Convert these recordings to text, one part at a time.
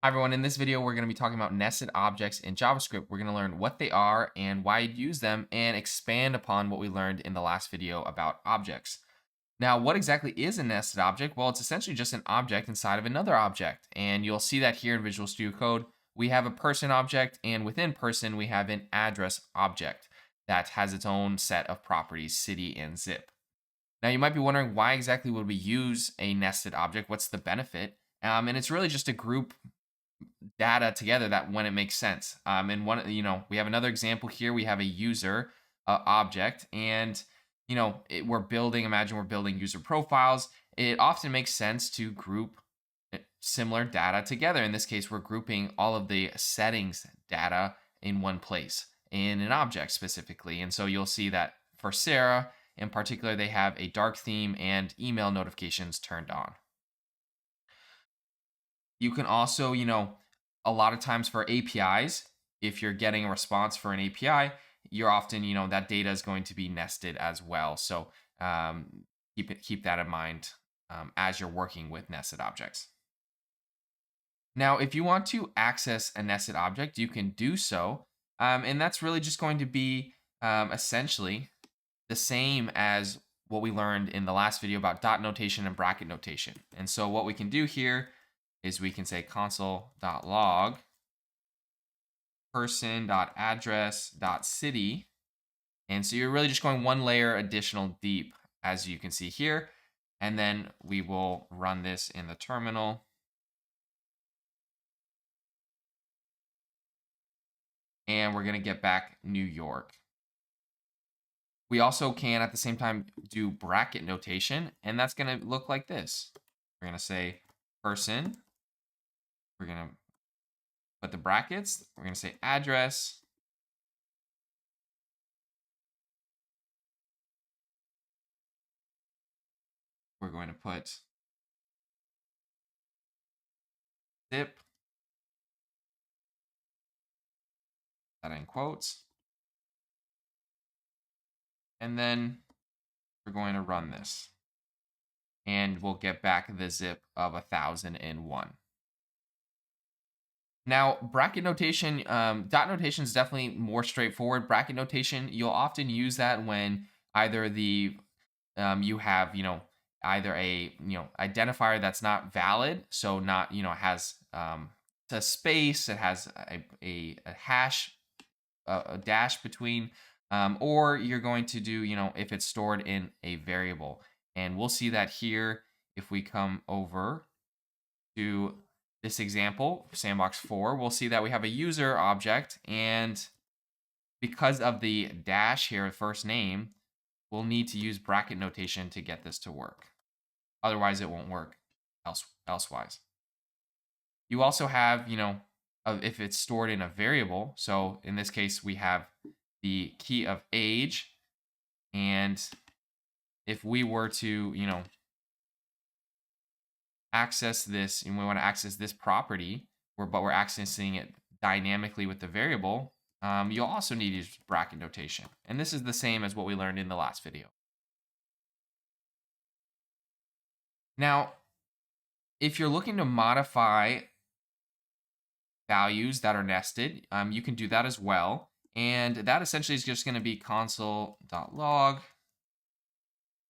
Hi everyone, in this video we're going to be talking about nested objects in JavaScript. We're going to learn what they are and why you'd use them and expand upon what we learned in the last video about objects. Now, what exactly is a nested object? Well, it's essentially just an object inside of another object. And you'll see that here in Visual Studio Code. We have a person object, and within person we have an address object that has its own set of properties, city and zip. Now, you might be wondering, why exactly would we use a nested object? What's the benefit? And it's really just to group data together that when it makes sense. And we have another example here. We have a user object, and imagine we're building user profiles. It often makes sense to group similar data together. In this case, we're grouping all of the settings data in one place in an object specifically. And so you'll see that for Sarah in particular, they have a dark theme and email notifications turned on. You can also, a lot of times for APIs, if you're getting a response for an API, you're often, that data is going to be nested as well. So keep that in mind as you're working with nested objects. Now, if you want to access a nested object, you can do so. And that's really just going to be essentially the same as what we learned in the last video about dot notation and bracket notation. And so what we can do here is we can say console.log person.address.city. And so you're really just going one layer additional deep, as you can see here. And then we will run this in the terminal. And we're going to get back New York. We also can at the same time do bracket notation, and that's going to look like this. We're going to say person. We're going to put the brackets. We're going to say address. We're going to put zip. That in quotes. And then we're going to run this. And we'll get back the zip of 1001. Now, bracket notation, dot notation is definitely more straightforward. Bracket notation, you'll often use that when either you have either a identifier that's not valid, so not has a space, it has a hash, a dash between, or you're going to do if it's stored in a variable. And we'll see that here if we come over to this example, sandbox 4, we'll see that we have a user object, and because of the dash here, first name, we'll need to use bracket notation to get this to work. Otherwise, it won't work elsewise. You also have, if it's stored in a variable, so in this case, we have the key of age, and if we were to, access this, and we want to access this property, but we're accessing it dynamically with the variable, you'll also need to use bracket notation. And this is the same as what we learned in the last video. Now, if you're looking to modify values that are nested, you can do that as well. And that essentially is just going to be console.log.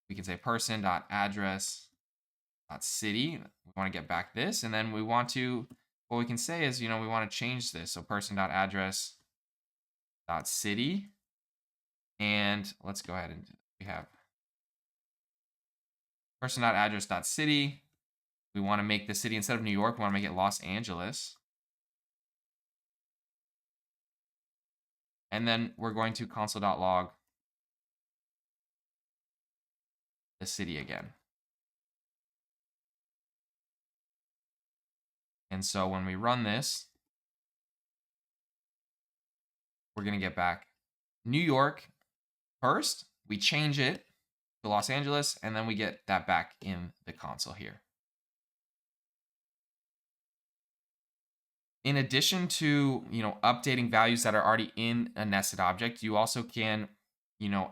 We can say person.address.city. We want to get back this, and then we want to, what we can say is, we want to change this. So person.address.city. And let's go ahead and we have person.address.city. We want to make the city, instead of New York, we want to make it Los Angeles. And then we're going to console.log the city again. And so when we run this, we're going to get back New York first. We change it to Los Angeles, and then we get that back in the console here. In addition to, updating values that are already in a nested object, you also can,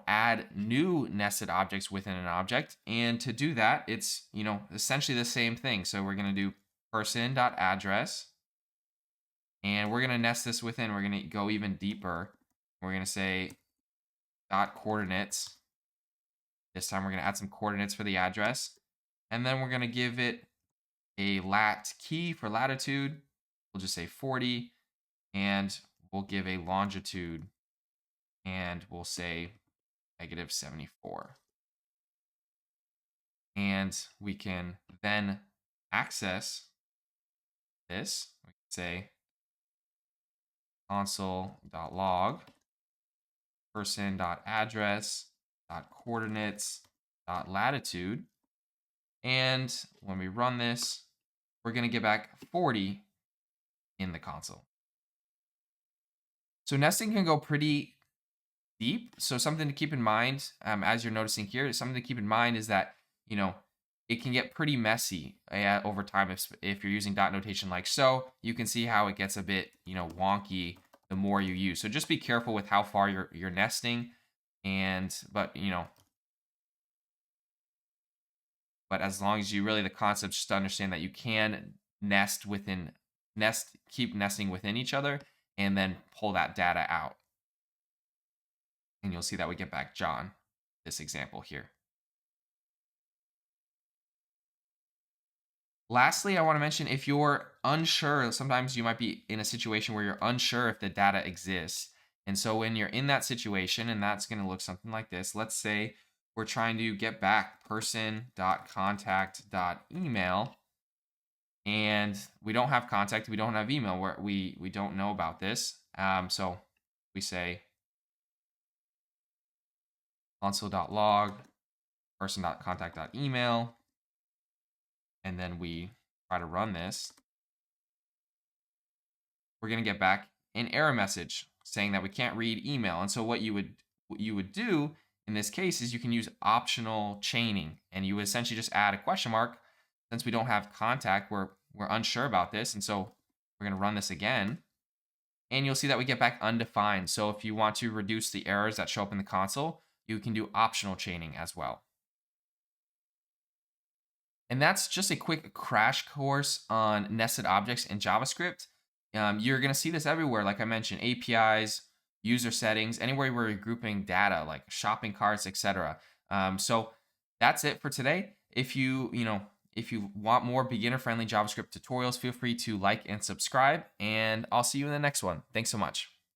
add new nested objects within an object. And to do that, it's, essentially the same thing. So we're going to do person.address And we're going to nest this within. We're going to go even deeper. We're going to say dot coordinates. This time we're going to add some coordinates for the address. And then we're going to give it a lat key for latitude. We'll just say 40. And we'll give a longitude. And we'll say -74. And we can then access this. We can say console.log person.address.coordinates.latitude. And when we run this, we're going to get back 40 in the console. So nesting can go pretty deep. So something to keep in mind, as you're noticing here, something to keep in mind is that, it can get pretty messy over time if you're using dot notation like so. You can see how it gets a bit, wonky the more you use. So just be careful with how far you're nesting. But as long as the concept just to understand that you can keep nesting within each other and then pull that data out. And you'll see that we get back John, this example here. Lastly, I want to mention if you're unsure, sometimes you might be in a situation where you're unsure if the data exists. And so when you're in that situation, and that's going to look something like this, let's say we're trying to get back person.contact.email, and we don't have contact, we don't have email, we don't know about this. So we say console.log person.contact.email, and then we try to run this. We're going to get back an error message saying that we can't read email. And so what you would do in this case is you can use optional chaining, and you would essentially just add a question mark. Since we don't have contact, we're unsure about this, and so we're going to run this again. And you'll see that we get back undefined. So if you want to reduce the errors that show up in the console, you can do optional chaining as well. And that's just a quick crash course on nested objects in JavaScript. You're going to see this everywhere, like I mentioned, APIs, user settings, anywhere where you're grouping data like shopping carts, etc. So that's it for today. If you want more beginner-friendly JavaScript tutorials, feel free to like and subscribe, and I'll see you in the next one. Thanks so much.